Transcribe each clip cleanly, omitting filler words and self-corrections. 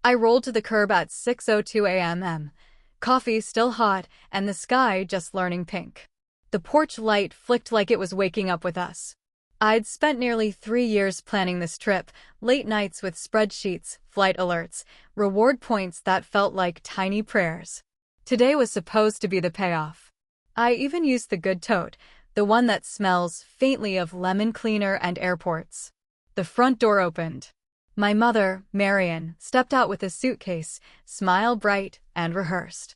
I rolled to the curb at 6:02 a.m. Coffee still hot, and the sky just learning pink. The porch light flicked like it was waking up with us. I'd spent nearly 3 years planning this trip, late nights with spreadsheets, flight alerts, reward points that felt like tiny prayers. Today was supposed to be the payoff. I even used the good tote, the one that smells faintly of lemon cleaner and airports. The front door opened. My mother, Marion, stepped out with a suitcase, smile bright and rehearsed.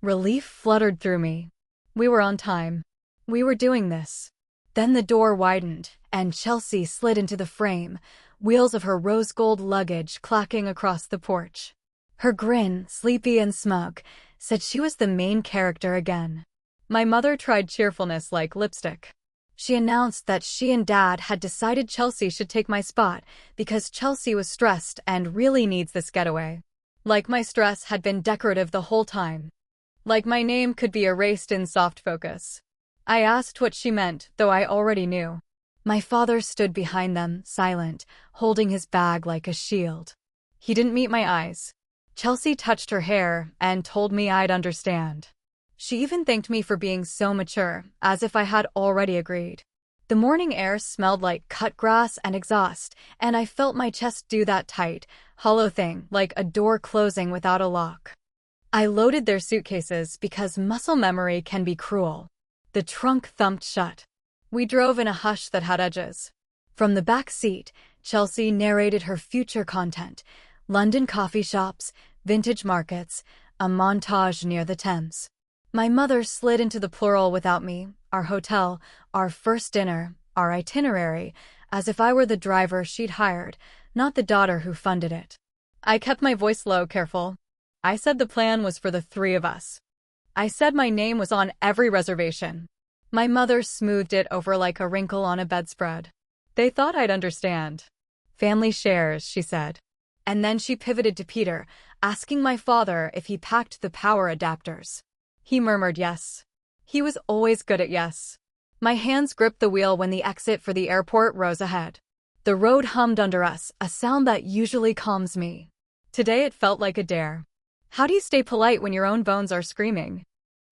Relief fluttered through me. We were on time. We were doing this. Then the door widened, and Chelsea slid into the frame, wheels of her rose gold luggage clacking across the porch. Her grin, sleepy and smug, said she was the main character again. My mother tried cheerfulness like lipstick. She announced that she and Dad had decided Chelsea should take my spot because Chelsea was stressed and really needs this getaway. Like my stress had been decorative the whole time. Like my name could be erased in soft focus. I asked what she meant, though I already knew. My father stood behind them, silent, holding his bag like a shield. He didn't meet my eyes. Chelsea touched her hair and told me I'd understand. She even thanked me for being so mature, as if I had already agreed. The morning air smelled like cut grass and exhaust, and I felt my chest do that tight, hollow thing, like a door closing without a lock. I loaded their suitcases because muscle memory can be cruel. The trunk thumped shut. We drove in a hush that had edges. From the back seat, Chelsea narrated her future content: London coffee shops, vintage markets, a montage near the Thames. My mother slid into the plural without me, our hotel, our first dinner, our itinerary, as if I were the driver she'd hired, not the daughter who funded it. I kept my voice low, careful. I said the plan was for the three of us. I said my name was on every reservation. My mother smoothed it over like a wrinkle on a bedspread. They thought I'd understand. Family shares, she said. And then she pivoted to Peter, asking my father if he packed the power adapters. He murmured yes. He was always good at yes. My hands gripped the wheel when the exit for the airport rose ahead. The road hummed under us, a sound that usually calms me. Today it felt like a dare. How do you stay polite when your own bones are screaming?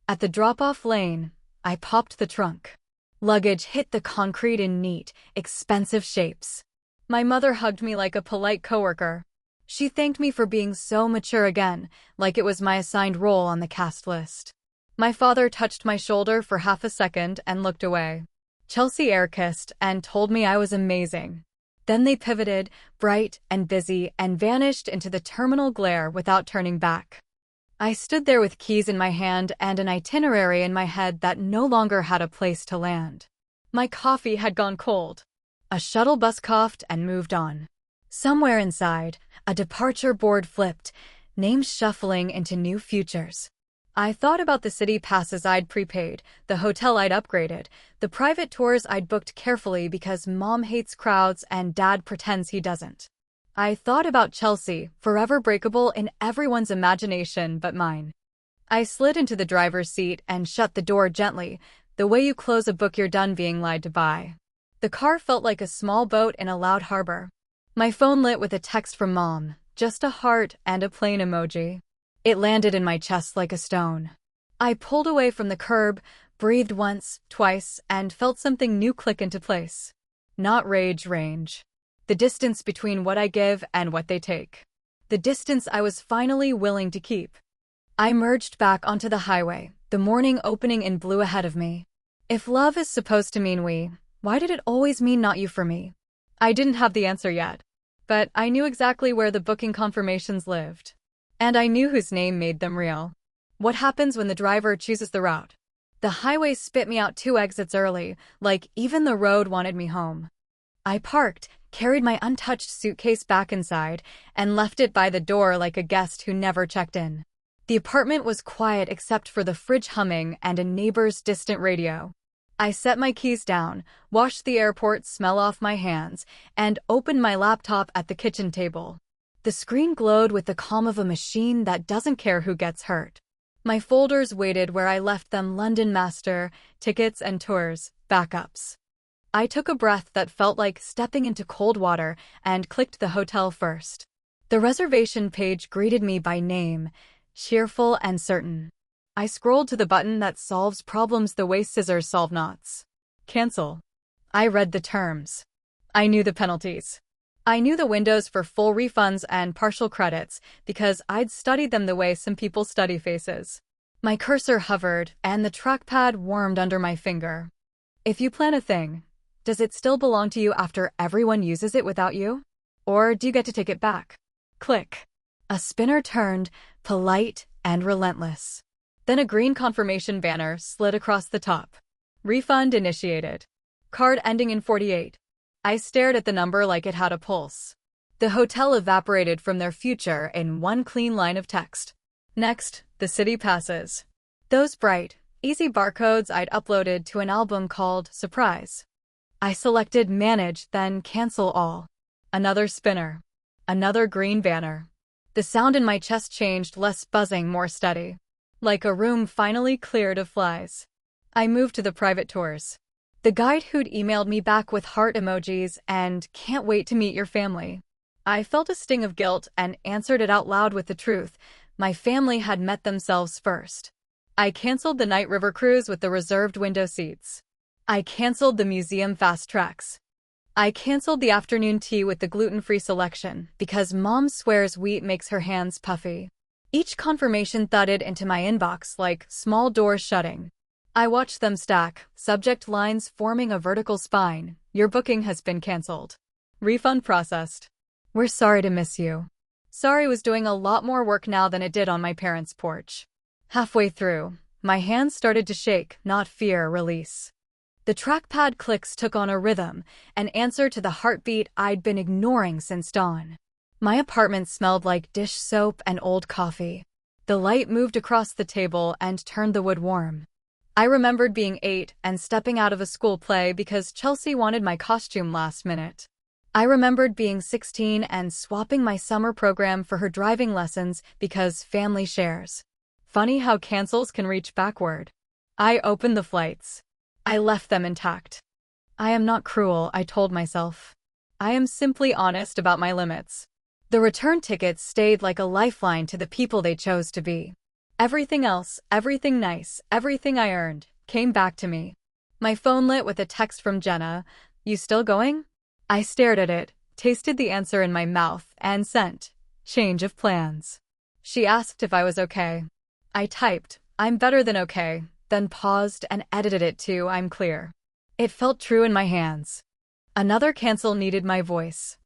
At the drop-off lane, I popped the trunk. Luggage hit the concrete in neat, expensive shapes. My mother hugged me like a polite coworker. She thanked me for being so mature again, like it was my assigned role on the cast list. My father touched my shoulder for half a second and looked away. Chelsea air-kissed and told me I was amazing. Then they pivoted, bright and busy, and vanished into the terminal glare without turning back. I stood there with keys in my hand and an itinerary in my head that no longer had a place to land. My coffee had gone cold. A shuttle bus coughed and moved on. Somewhere inside, a departure board flipped, names shuffling into new futures. I thought about the city passes I'd prepaid, the hotel I'd upgraded, the private tours I'd booked carefully because Mom hates crowds and Dad pretends he doesn't. I thought about Chelsea, forever breakable in everyone's imagination but mine. I slid into the driver's seat and shut the door gently, the way you close a book you're done being lied to buy. The car felt like a small boat in a loud harbor. My phone lit with a text from Mom, just a heart and a plane emoji. It landed in my chest like a stone. I pulled away from the curb, breathed once, twice, and felt something new click into place. Not rage, range. The distance between what I give and what they take. The distance I was finally willing to keep. I merged back onto the highway, the morning opening in blue ahead of me. If love is supposed to mean we, why did it always mean not you for me? I didn't have the answer yet, but I knew exactly where the booking confirmations lived. And I knew whose name made them real. What happens when the driver chooses the route? The highway spit me out 2 exits early, like even the road wanted me home. I parked, carried my untouched suitcase back inside, and left it by the door like a guest who never checked in. The apartment was quiet except for the fridge humming and a neighbor's distant radio. I set my keys down, washed the airport smell off my hands, and opened my laptop at the kitchen table. The screen glowed with the calm of a machine that doesn't care who gets hurt. My folders waited where I left them: London master, tickets and tours, backups. I took a breath that felt like stepping into cold water and clicked the hotel first. The reservation page greeted me by name, cheerful and certain. I scrolled to the button that solves problems the way scissors solve knots. Cancel. I read the terms. I knew the penalties. I knew the windows for full refunds and partial credits because I'd studied them the way some people study faces. My cursor hovered, and the trackpad warmed under my finger. If you plan a thing, does it still belong to you after everyone uses it without you? Or do you get to take it back? Click. A spinner turned, polite and relentless. Then a green confirmation banner slid across the top. Refund initiated. Card ending in 48. I stared at the number like it had a pulse. The hotel evaporated from their future in one clean line of text. Next, the city passes. Those bright, easy barcodes I'd uploaded to an album called Surprise. I selected Manage, then Cancel All. Another spinner. Another green banner. The sound in my chest changed, less buzzing, more steady. Like a room finally cleared of flies. I moved to the private tours. The guide who'd emailed me back with heart emojis and "can't wait to meet your family." I felt a sting of guilt and answered it out loud with the truth. My family had met themselves first. I canceled the night river cruise with the reserved window seats. I canceled the museum fast tracks. I canceled the afternoon tea with the gluten-free selection because Mom swears wheat makes her hands puffy. Each confirmation thudded into my inbox like small doors shutting. I watched them stack, subject lines forming a vertical spine. Your booking has been canceled. Refund processed. We're sorry to miss you. Sorry was doing a lot more work now than it did on my parents' porch. Halfway through, my hands started to shake, not fear, release. The trackpad clicks took on a rhythm, an answer to the heartbeat I'd been ignoring since dawn. My apartment smelled like dish soap and old coffee. The light moved across the table and turned the wood warm. I remembered being 8 and stepping out of a school play because Chelsea wanted my costume last minute. I remembered being 16 and swapping my summer program for her driving lessons because family shares. Funny how cancels can reach backward. I opened the flights. I left them intact. I am not cruel, I told myself. I am simply honest about my limits. The return tickets stayed like a lifeline to the people they chose to be. Everything else, everything nice, everything I earned, came back to me. My phone lit with a text from Jenna. You still going? I stared at it, tasted the answer in my mouth, and sent. Change of plans. She asked if I was okay. I typed, I'm better than okay, then paused and edited it to I'm clear. It felt true in my hands. Another cancel needed my voice.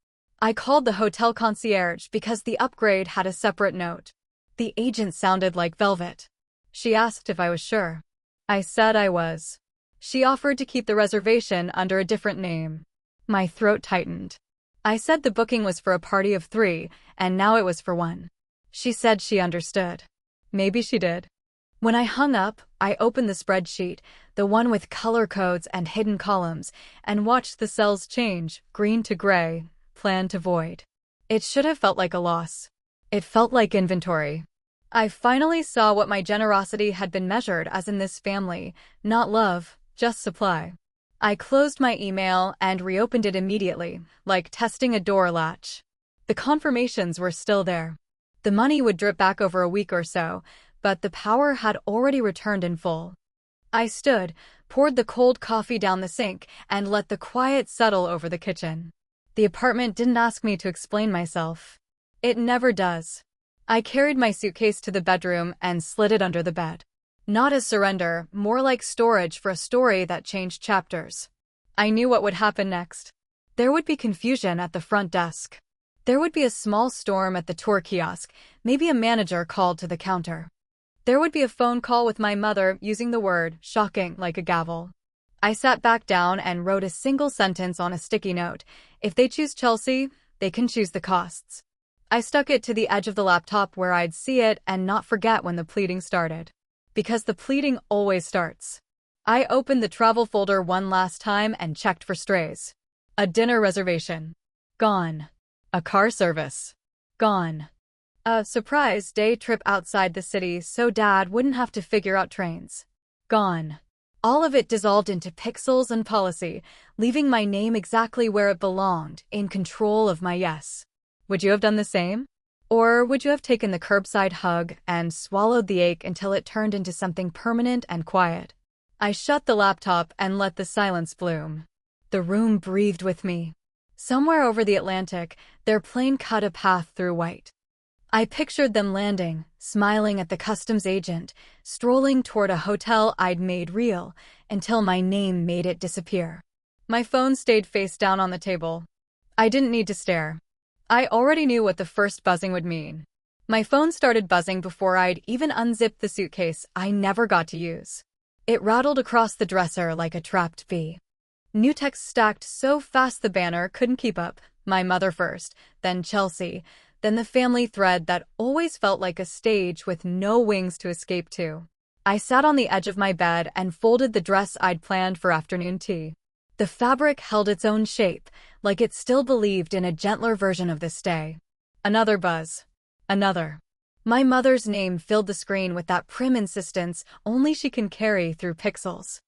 I called the hotel concierge because the upgrade had a separate note. The agent sounded like velvet. She asked if I was sure. I said I was. She offered to keep the reservation under a different name. My throat tightened. I said the booking was for a party of 3, and now it was for 1. She said she understood. Maybe she did. When I hung up, I opened the spreadsheet, the one with color codes and hidden columns, and watched the cells change, green to gray, plan to void. It should have felt like a loss. It felt like inventory. I finally saw what my generosity had been measured as in this family, not love, just supply. I closed my email and reopened it immediately, like testing a door latch. The confirmations were still there. The money would drip back over a week or so, but the power had already returned in full. I stood, poured the cold coffee down the sink, and let the quiet settle over the kitchen. The apartment didn't ask me to explain myself. It never does. I carried my suitcase to the bedroom and slid it under the bed. Not as surrender, more like storage for a story that changed chapters. I knew what would happen next. There would be confusion at the front desk. There would be a small storm at the tour kiosk, maybe a manager called to the counter. There would be a phone call with my mother using the word shocking like a gavel. I sat back down and wrote a single sentence on a sticky note. If they choose Chelsea, they can choose the costs. I stuck it to the edge of the laptop where I'd see it and not forget when the pleading started. Because the pleading always starts. I opened the travel folder one last time and checked for strays. A dinner reservation. Gone. A car service. Gone. A surprise day trip outside the city so Dad wouldn't have to figure out trains. Gone. All of it dissolved into pixels and policy, leaving my name exactly where it belonged, in control of my yes. Would you have done the same? Or would you have taken the curbside hug and swallowed the ache until it turned into something permanent and quiet? I shut the laptop and let the silence bloom. The room breathed with me. Somewhere over the Atlantic, their plane cut a path through white. I pictured them landing, smiling at the customs agent, strolling toward a hotel I'd made real, until my name made it disappear. My phone stayed face down on the table. I didn't need to stare. I already knew what the first buzzing would mean. My phone started buzzing before I'd even unzipped the suitcase I never got to use. It rattled across the dresser like a trapped bee. New text stacked so fast the banner couldn't keep up. My mother first, then Chelsea, then the family thread that always felt like a stage with no wings to escape to. I sat on the edge of my bed and folded the dress I'd planned for afternoon tea. The fabric held its own shape, like it still believed in a gentler version of this day. Another buzz. Another. My mother's name filled the screen with that prim insistence only she can carry through pixels.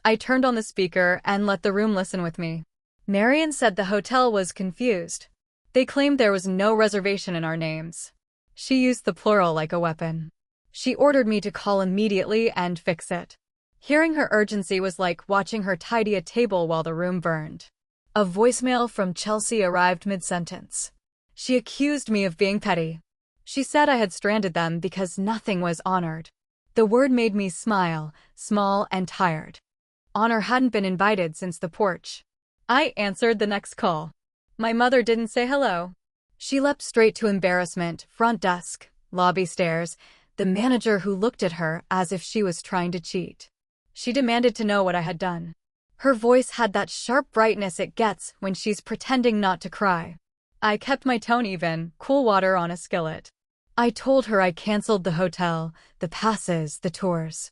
I turned on the speaker and let the room listen with me. Marion said the hotel was confused. They claimed there was no reservation in our names. She used the plural like a weapon. She ordered me to call immediately and fix it. Hearing her urgency was like watching her tidy a table while the room burned. A voicemail from Chelsea arrived mid-sentence. She accused me of being petty. She said I had stranded them because nothing was honored. The word made me smile, small and tired. Honor hadn't been invited since the porch. I answered the next call. My mother didn't say hello. She leapt straight to embarrassment, front desk, lobby stairs, the manager who looked at her as if she was trying to cheat. She demanded to know what I had done. Her voice had that sharp brightness it gets when she's pretending not to cry. I kept my tone even, cool water on a skillet. I told her I canceled the hotel, the passes, the tours.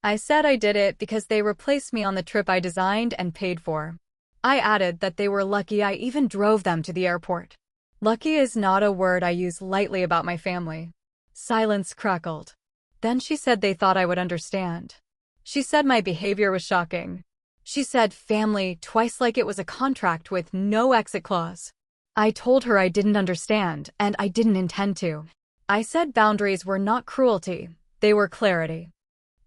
I said I did it because they replaced me on the trip I designed and paid for. I added that they were lucky I even drove them to the airport. Lucky is not a word I use lightly about my family. Silence crackled. Then she said they thought I would understand. She said my behavior was shocking. She said family twice like it was a contract with no exit clause. I told her I didn't understand, and I didn't intend to. I said boundaries were not cruelty, they were clarity.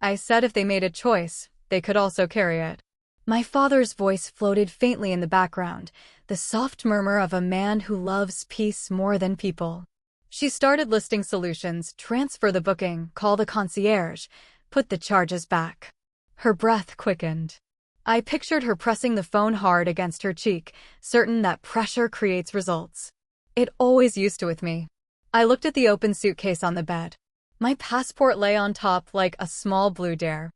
I said if they made a choice, they could also carry it. My father's voice floated faintly in the background, the soft murmur of a man who loves peace more than people. She started listing solutions: transfer the booking, call the concierge, put the charges back. Her breath quickened. I pictured her pressing the phone hard against her cheek, certain that pressure creates results. It always used to with me. I looked at the open suitcase on the bed. My passport lay on top like a small blue dare.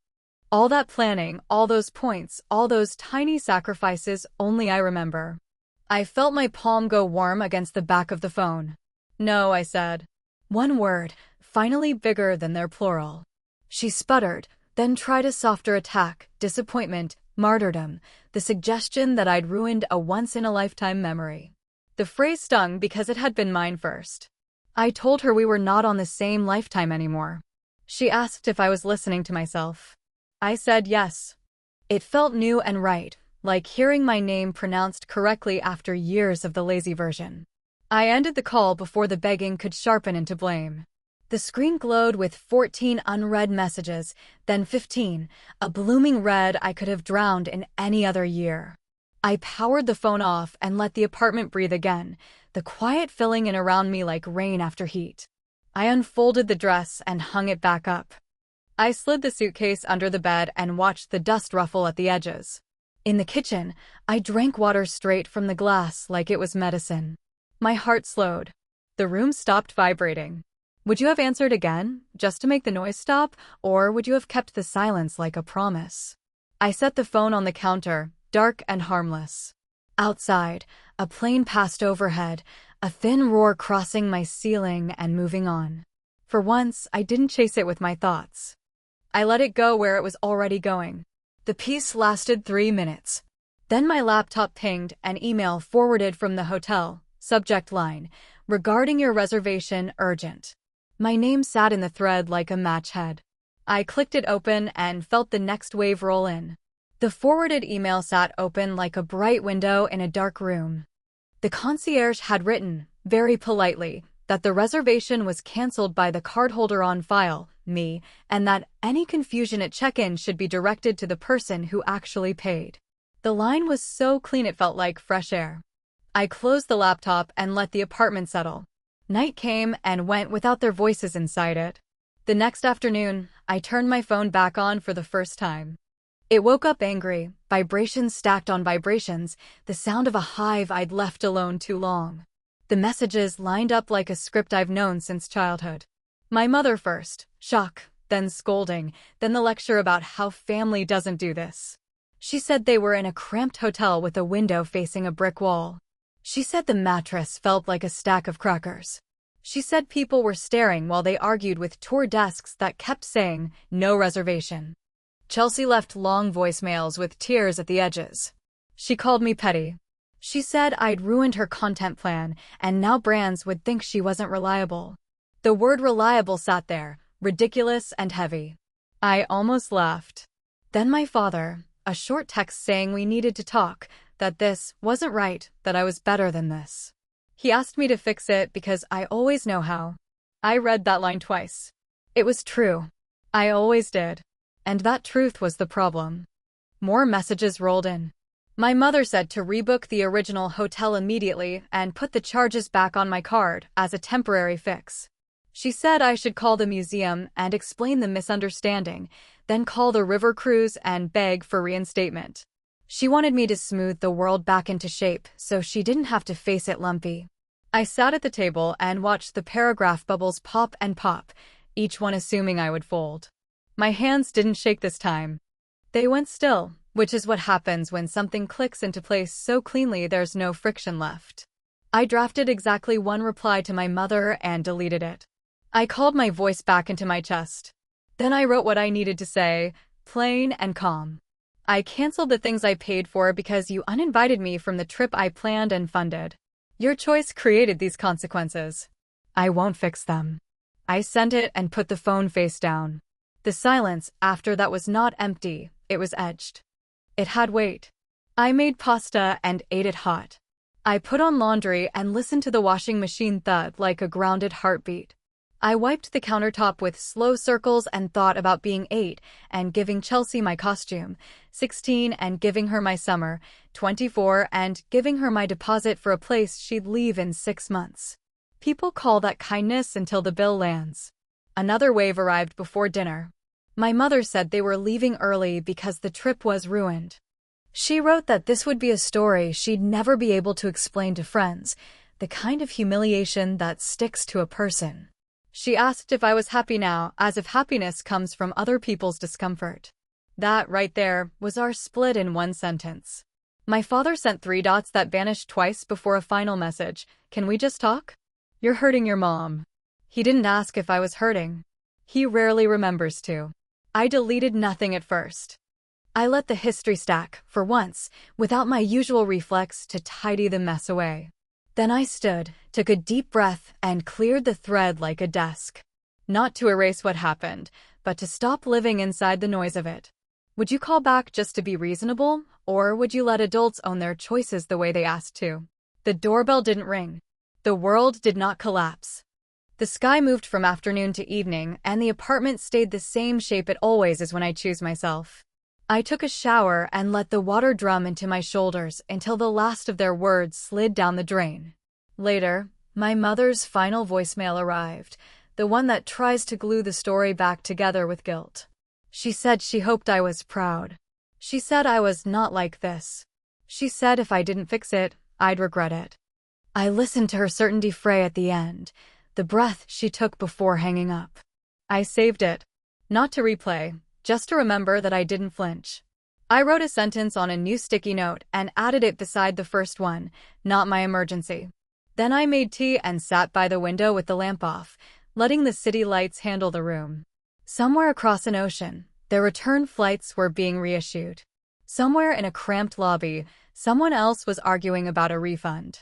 All that planning, all those points, all those tiny sacrifices, only I remember. I felt my palm go warm against the back of the phone. No, I said. One word, finally bigger than their plural. She sputtered, then tried a softer attack: disappointment, martyrdom, the suggestion that I'd ruined a once-in-a-lifetime memory. The phrase stung because it had been mine first. I told her we were not on the same lifetime anymore. She asked if I was listening to myself. I said yes. It felt new and right, like hearing my name pronounced correctly after years of the lazy version. I ended the call before the begging could sharpen into blame. The screen glowed with 14 unread messages, then 15, a blooming red I could have drowned in any other year. I powered the phone off and let the apartment breathe again, the quiet filling in around me like rain after heat. I unfolded the dress and hung it back up. I slid the suitcase under the bed and watched the dust ruffle at the edges. In the kitchen, I drank water straight from the glass like it was medicine. My heart slowed. The room stopped vibrating. Would you have answered again, just to make the noise stop, or would you have kept the silence like a promise? I set the phone on the counter, dark and harmless. Outside, a plane passed overhead, a thin roar crossing my ceiling and moving on. For once, I didn't chase it with my thoughts. I let it go where it was already going. The piece lasted 3 minutes. Then my laptop pinged, an email forwarded from the hotel, subject line: regarding your reservation, urgent. My name sat in the thread like a match head. I clicked it open and felt the next wave roll in. The forwarded email sat open like a bright window in a dark room. The concierge had written, very politely, that the reservation was canceled by the cardholder on file, me, and that any confusion at check-in should be directed to the person who actually paid. The line was so clean it felt like fresh air. I closed the laptop and let the apartment settle. Night came and went without their voices inside it. The next afternoon, I turned my phone back on for the first time. It woke up angry, vibrations stacked on vibrations, the sound of a hive I'd left alone too long. The messages lined up like a script I've known since childhood. My mother first, shock, then scolding, then the lecture about how family doesn't do this. She said they were in a cramped hotel with a window facing a brick wall. She said the mattress felt like a stack of crackers. She said people were staring while they argued with tour desks that kept saying, "No reservation." Chelsea left long voicemails with tears at the edges. She called me petty. She said I'd ruined her content plan, and now brands would think she wasn't reliable. The word reliable sat there, ridiculous and heavy. I almost laughed. Then my father, a short text saying we needed to talk, that this wasn't right, that I was better than this. He asked me to fix it because I always know how. I read that line twice. It was true. I always did. And that truth was the problem. More messages rolled in. My mother said to rebook the original hotel immediately and put the charges back on my card as a temporary fix. She said I should call the museum and explain the misunderstanding, then call the river cruise and beg for reinstatement. She wanted me to smooth the world back into shape so she didn't have to face it lumpy. I sat at the table and watched the paragraph bubbles pop and pop, each one assuming I would fold. My hands didn't shake this time. They went still, which is what happens when something clicks into place so cleanly there's no friction left. I drafted exactly one reply to my mother and deleted it. I called my voice back into my chest. Then I wrote what I needed to say, plain and calm. I canceled the things I paid for because you uninvited me from the trip I planned and funded. Your choice created these consequences. I won't fix them. I sent it and put the phone face down. The silence after that was not empty, it was edged. It had weight. I made pasta and ate it hot. I put on laundry and listened to the washing machine thud like a grounded heartbeat. I wiped the countertop with slow circles and thought about being 8 and giving Chelsea my costume, 16 and giving her my summer, 24 and giving her my deposit for a place she'd leave in 6 months. People call that kindness until the bill lands. Another wave arrived before dinner. My mother said they were leaving early because the trip was ruined. She wrote that this would be a story she'd never be able to explain to friends, the kind of humiliation that sticks to a person. She asked if I was happy now, as if happiness comes from other people's discomfort. That, right there, was our split in one sentence. My father sent 3 dots that vanished twice before a final message. Can we just talk? You're hurting your mom. He didn't ask if I was hurting. He rarely remembers to. I deleted nothing at first. I let the history stack, for once, without my usual reflex to tidy the mess away. Then I stood, took a deep breath, and cleared the thread like a desk. Not to erase what happened, but to stop living inside the noise of it. Would you call back just to be reasonable, or would you let adults own their choices the way they asked to? The doorbell didn't ring. The world did not collapse. The sky moved from afternoon to evening, and the apartment stayed the same shape it always is when I choose myself. I took a shower and let the water drum into my shoulders until the last of their words slid down the drain. Later, my mother's final voicemail arrived, the one that tries to glue the story back together with guilt. She said she hoped I was proud. She said I was not like this. She said if I didn't fix it, I'd regret it. I listened to her certainty fray at the end, the breath she took before hanging up. I saved it. Not to replay, just to remember that I didn't flinch. I wrote a sentence on a new sticky note and added it beside the first one, not my emergency. Then I made tea and sat by the window with the lamp off, letting the city lights handle the room. Somewhere across an ocean, their return flights were being reissued. Somewhere in a cramped lobby, someone else was arguing about a refund.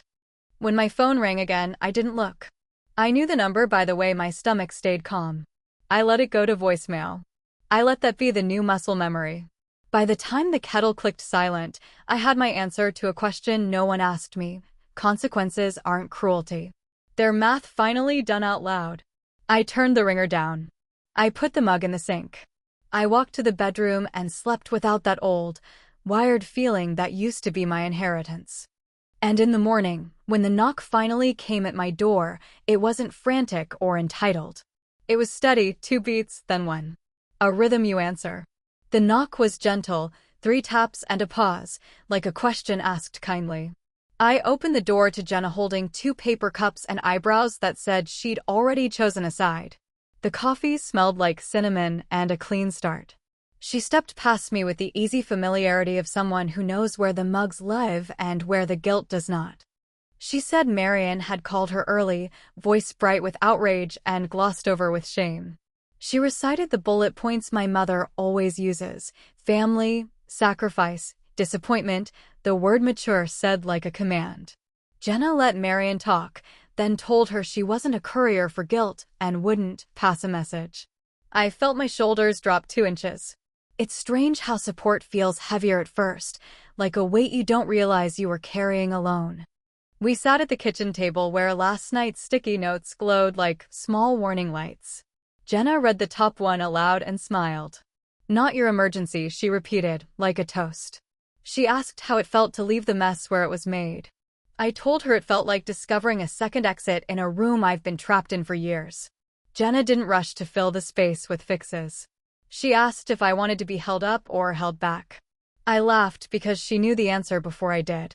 When my phone rang again, I didn't look. I knew the number by the way my stomach stayed calm. I let it go to voicemail. I let that be the new muscle memory. By the time the kettle clicked silent, I had my answer to a question no one asked me. Consequences aren't cruelty. Their math finally done out loud. I turned the ringer down. I put the mug in the sink. I walked to the bedroom and slept without that old, wired feeling that used to be my inheritance. And in the morning, when the knock finally came at my door, it wasn't frantic or entitled. It was steady, 2 beats, then 1. A rhythm you answer. The knock was gentle, 3 taps and a pause, like a question asked kindly. I opened the door to Jenna holding 2 paper cups and eyebrows that said she'd already chosen a side. The coffee smelled like cinnamon and a clean start. She stepped past me with the easy familiarity of someone who knows where the mugs live and where the guilt does not. She said Marion had called her early, voice bright with outrage and glossed over with shame. She recited the bullet points my mother always uses: family, sacrifice, disappointment, the word mature said like a command. Jenna let Marion talk, then told her she wasn't a courier for guilt and wouldn't pass a message. I felt my shoulders drop 2 inches. It's strange how support feels heavier at first, like a weight you don't realize you were carrying alone. We sat at the kitchen table where last night's sticky notes glowed like small warning lights. Jenna read the top one aloud and smiled. "Not your emergency," she repeated, like a toast. She asked how it felt to leave the mess where it was made. I told her it felt like discovering a second exit in a room I've been trapped in for years. Jenna didn't rush to fill the space with fixes. She asked if I wanted to be held up or held back. I laughed because she knew the answer before I did.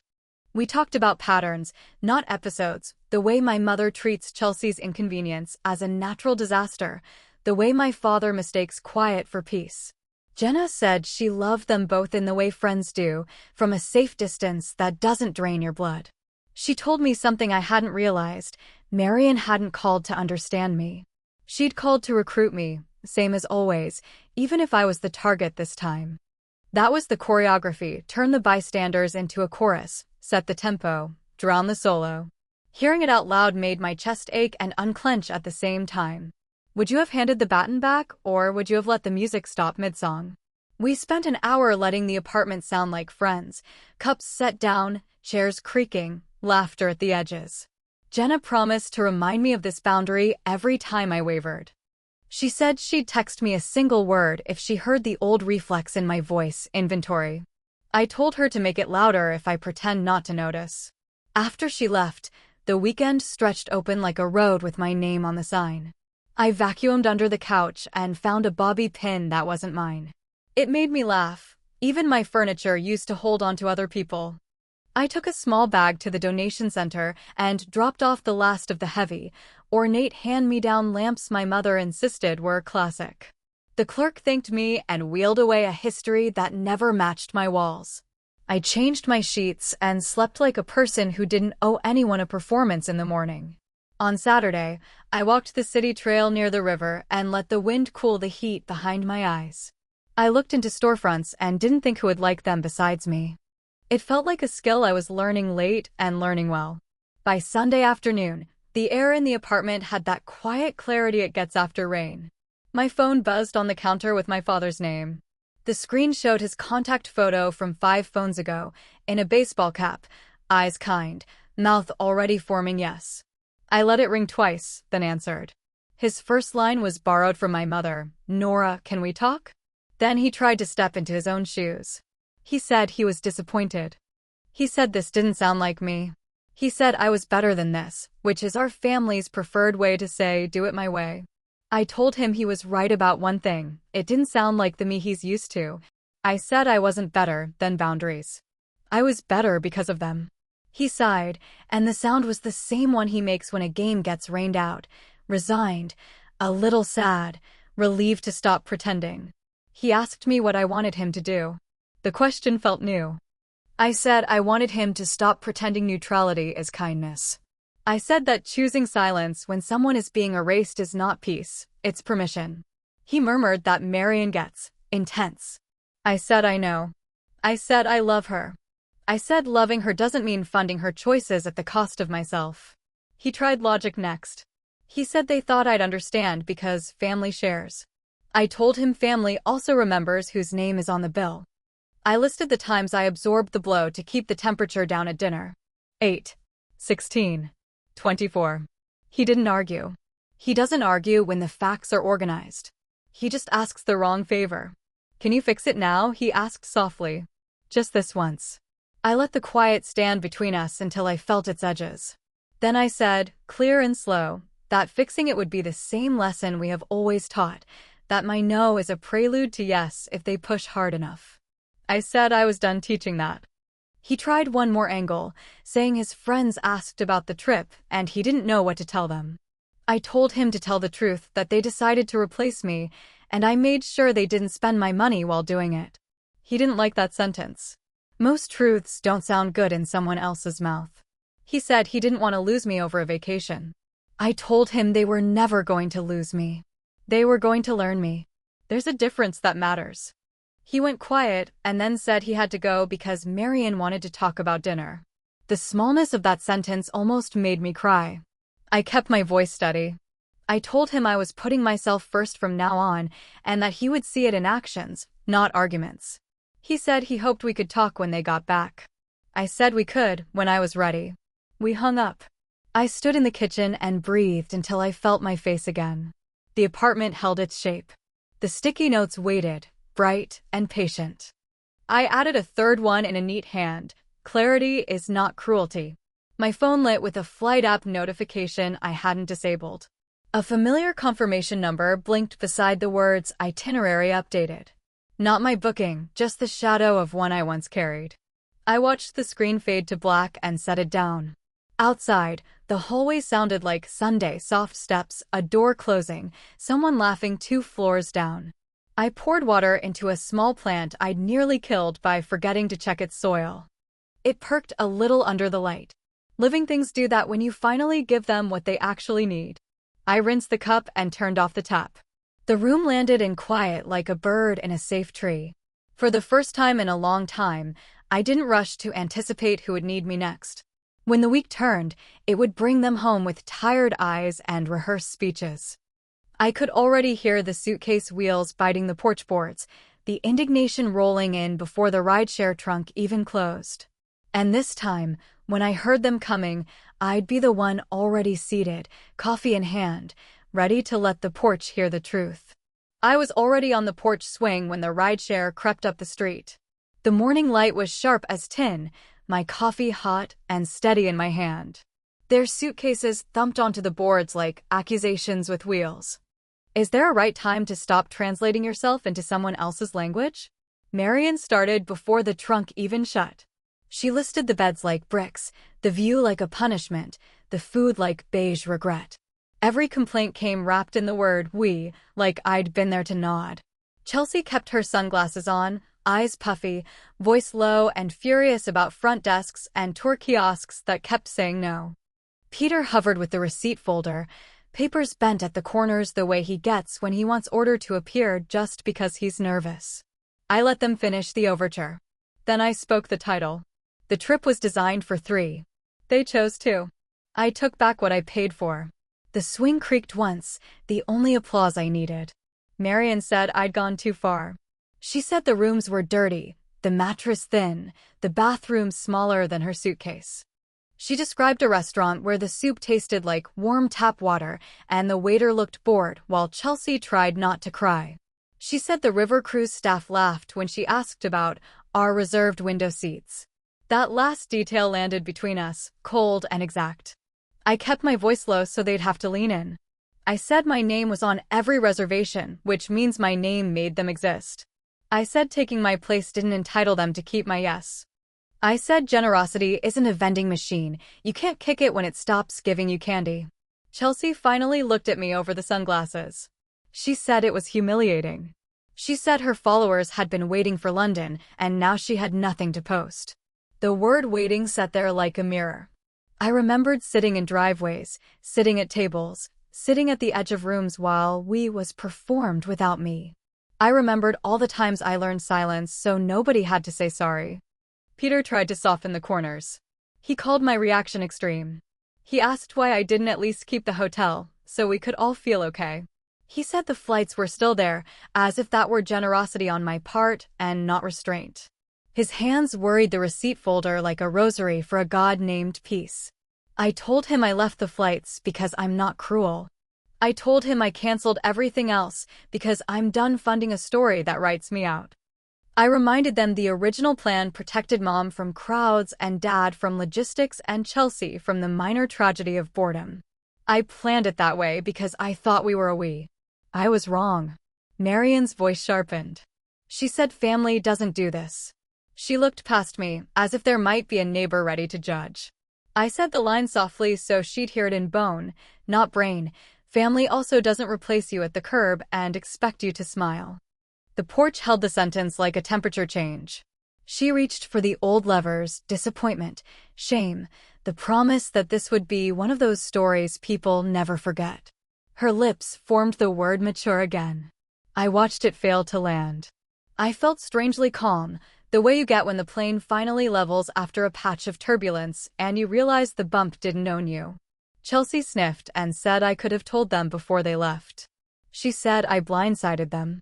We talked about patterns, not episodes, the way my mother treats Chelsea's inconvenience as a natural disaster, the way my father mistakes quiet for peace. Jenna said she loved them both in the way friends do, from a safe distance that doesn't drain your blood. She told me something I hadn't realized: Marion hadn't called to understand me. She'd called to recruit me, same as always, even if I was the target this time. That was the choreography: turn the bystanders into a chorus, set the tempo, drown the solo. Hearing it out loud made my chest ache and unclench at the same time. Would you have handed the baton back, or would you have let the music stop mid-song? We spent an hour letting the apartment sound like Friends, cups set down, chairs creaking, laughter at the edges. Jenna promised to remind me of this boundary every time I wavered. She said she'd text me a single word if she heard the old reflex in my voice: inventory. I told her to make it louder if I pretend not to notice. After she left, the weekend stretched open like a road with my name on the sign. I vacuumed under the couch and found a bobby pin that wasn't mine. It made me laugh. Even my furniture used to hold on to other people. I took a small bag to the donation center and dropped off the last of the heavy, ornate hand-me-down lamps my mother insisted were a classic. The clerk thanked me and wheeled away a history that never matched my walls. I changed my sheets and slept like a person who didn't owe anyone a performance in the morning. On Saturday, I walked the city trail near the river and let the wind cool the heat behind my eyes. I looked into storefronts and didn't think who would like them besides me. It felt like a skill I was learning late and learning well. By Sunday afternoon, the air in the apartment had that quiet clarity it gets after rain. My phone buzzed on the counter with my father's name. The screen showed his contact photo from 5 phones ago, in a baseball cap, eyes kind, mouth already forming yes. I let it ring twice, then answered. His first line was borrowed from my mother: "Nora, can we talk?" Then he tried to step into his own shoes. He said he was disappointed. He said this didn't sound like me. He said I was better than this, which is our family's preferred way to say do it my way. I told him he was right about one thing: it didn't sound like the me he's used to. I said I wasn't better than boundaries. I was better because of them. He sighed, and the sound was the same one he makes when a game gets rained out: resigned, a little sad, relieved to stop pretending. He asked me what I wanted him to do. The question felt new. I said I wanted him to stop pretending neutrality is kindness. I said that choosing silence when someone is being erased is not peace, it's permission. He murmured that Marion gets intense. I said I know. I said I love her. I said loving her doesn't mean funding her choices at the cost of myself. He tried logic next. He said they thought I'd understand because family shares. I told him family also remembers whose name is on the bill. I listed the times I absorbed the blow to keep the temperature down at dinner. 8, 16, 24. He didn't argue. He doesn't argue when the facts are organized. He just asks the wrong favor. "Can you fix it now?" he asked softly. "Just this once." I let the quiet stand between us until I felt its edges. Then I said, clear and slow, that fixing it would be the same lesson we have always taught, that my no is a prelude to yes if they push hard enough. I said I was done teaching that. He tried one more angle, saying his friends asked about the trip and he didn't know what to tell them. I told him to tell the truth, that they decided to replace me, and I made sure they didn't spend my money while doing it. He didn't like that sentence. Most truths don't sound good in someone else's mouth. He said he didn't want to lose me over a vacation. I told him they were never going to lose me. They were going to learn me. There's a difference that matters. He went quiet and then said he had to go because Marian wanted to talk about dinner. The smallness of that sentence almost made me cry. I kept my voice steady. I told him I was putting myself first from now on and that he would see it in actions, not arguments. He said he hoped we could talk when they got back. I said we could when I was ready. We hung up. I stood in the kitchen and breathed until I felt my face again. The apartment held its shape. The sticky notes waited, bright and patient. I added a third one in a neat hand. Clarity is not cruelty. My phone lit with a flight app notification I hadn't disabled. A familiar confirmation number blinked beside the words itinerary updated. Not my booking, just the shadow of one I once carried. I watched the screen fade to black and set it down. Outside, the hallway sounded like Sunday soft steps, a door closing, someone laughing 2 floors down. I poured water into a small plant I'd nearly killed by forgetting to check its soil. It perked a little under the light. Living things do that when you finally give them what they actually need. I rinsed the cup and turned off the tap. The room landed in quiet like a bird in a safe tree. For the first time in a long time, I didn't rush to anticipate who would need me next. When the week turned, it would bring them home with tired eyes and rehearsed speeches. I could already hear the suitcase wheels biting the porch boards, the indignation rolling in before the rideshare trunk even closed. And this time, when I heard them coming, I'd be the one already seated, coffee in hand, ready to let the porch hear the truth. I was already on the porch swing when the rideshare crept up the street. The morning light was sharp as tin, my coffee hot and steady in my hand. Their suitcases thumped onto the boards like accusations with wheels. Is there a right time to stop translating yourself into someone else's language? Marian started before the trunk even shut. She listed the beds like bricks, the view like a punishment, the food like beige regret. Every complaint came wrapped in the word we, like I'd been there to nod. Chelsea kept her sunglasses on, eyes puffy, voice low and furious about front desks and tour kiosks that kept saying no. Peter hovered with the receipt folder, papers bent at the corners the way he gets when he wants order to appear just because he's nervous. I let them finish the overture. Then I spoke the title. The trip was designed for 3. They chose 2. I took back what I paid for. The swing creaked once, the only applause I needed. Marian said I'd gone too far. She said the rooms were dirty, the mattress thin, the bathroom smaller than her suitcase. She described a restaurant where the soup tasted like warm tap water and the waiter looked bored while Chelsea tried not to cry. She said the river cruise staff laughed when she asked about our reserved window seats. That last detail landed between us, cold and exact. I kept my voice low so they'd have to lean in. I said my name was on every reservation, which means my name made them exist. I said taking my place didn't entitle them to keep my yes. I said generosity isn't a vending machine, you can't kick it when it stops giving you candy. Chelsea finally looked at me over the sunglasses. She said it was humiliating. She said her followers had been waiting for London, and now she had nothing to post. The word waiting sat there like a mirror. I remembered sitting in driveways, sitting at tables, sitting at the edge of rooms while we was performed without me. I remembered all the times I learned silence so nobody had to say sorry. Peter tried to soften the corners. He called my reaction extreme. He asked why I didn't at least keep the hotel, so we could all feel okay. He said the flights were still there, as if that were generosity on my part and not restraint. His hands worried the receipt folder like a rosary for a god named Peace. I told him I left the flights because I'm not cruel. I told him I canceled everything else because I'm done funding a story that writes me out. I reminded them the original plan protected Mom from crowds and Dad from logistics and Chelsea from the minor tragedy of boredom. I planned it that way because I thought we were a we. I was wrong. Marian's voice sharpened. She said family doesn't do this. She looked past me, as if there might be a neighbor ready to judge. I said the line softly so she'd hear it in bone, not brain. Family also doesn't replace you at the curb and expect you to smile. The porch held the sentence like a temperature change. She reached for the old levers, disappointment, shame, the promise that this would be one of those stories people never forget. Her lips formed the word mature again. I watched it fail to land. I felt strangely calm, the way you get when the plane finally levels after a patch of turbulence and you realize the bump didn't own you. Chelsea sniffed and said I could have told them before they left. She said I blindsided them.